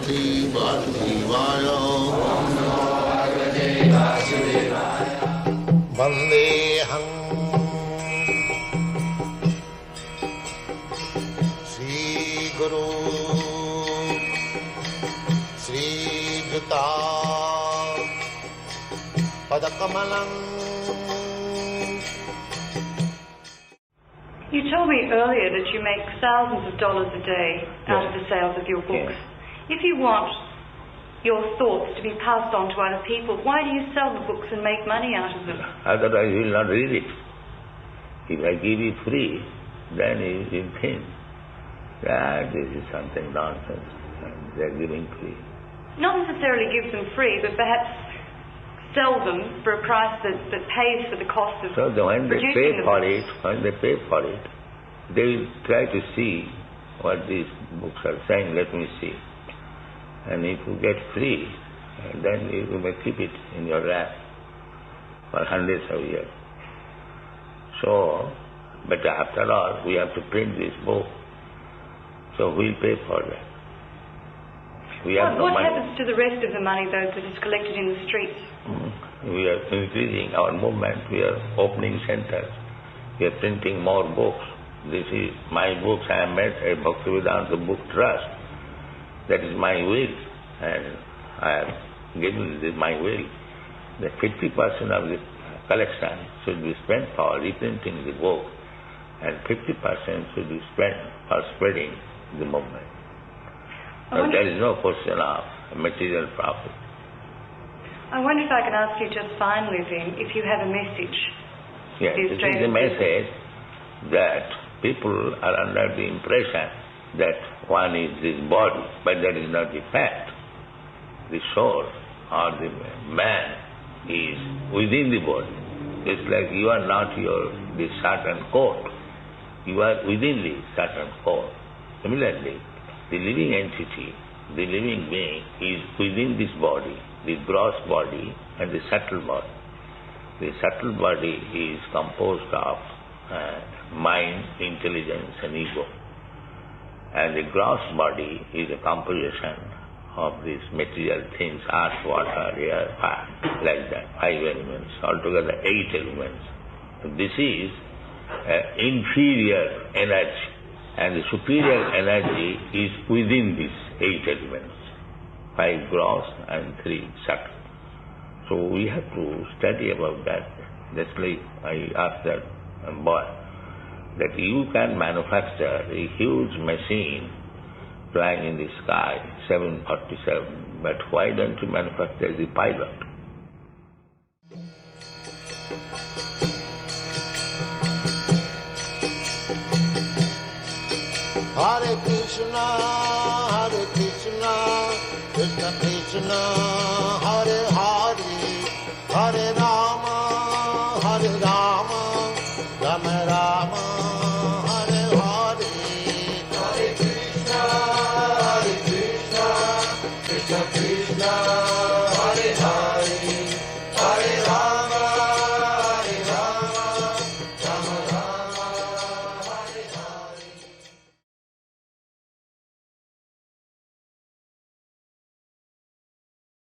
Bhagavate Vasudevaya. Vandeham Sri Guru Sri Juta Padakamalam. You told me earlier that you make thousands of dollars a day out of the sales of your books. Yes. If you want your thoughts to be passed on to other people, why do you sell the books and make money out of them? Otherwise you will not read it. If I give it free, then you will think that this is something nonsense and they are giving free. Not necessarily give them free, but perhaps sell them for a price that pays for the cost of So when they producing pay the for books. it, they will try to see what these books are saying, let me see. And if you get free, then you may keep it in your lap for hundreds of years. So, but after all, we have to print this book. So we'll pay for that. We have no What money. happens to the rest of the money, though, that is collected in the streets? We are increasing our movement. We are opening centers. We are printing more books. This is my books. I have made a Bhaktivedanta Book Trust. That is my will. And I have given this my will. The 50% of the collection should be spent for reprinting the book, and 50% should be spent for spreading the movement. So there is no question of material profit. I wonder if I can ask you just finally then, if you have a message. Yes, it is a message that people are under the impression that one is this body, but that is not the fact. The soul or the man is within the body. It's like you are not the certain coat. You are within the certain coat. Similarly, the living entity, the living being is within this body, the gross body and the subtle body. The subtle body is composed of mind, intelligence and ego. And the gross body is a composition of these material things, earth, water, air, fire, like that, 5 elements, altogether 8 elements. This is inferior energy, and the superior energy is within these 8 elements, 5 gross and 3 subtle. So we have to study about that. That's like I asked that boy, that you can manufacture a huge machine flying in the sky, 747, but why don't you manufacture the pilot? Hare Krishna, Krishna Krishna, Hare Hare, Hare Rama, Rama Rama.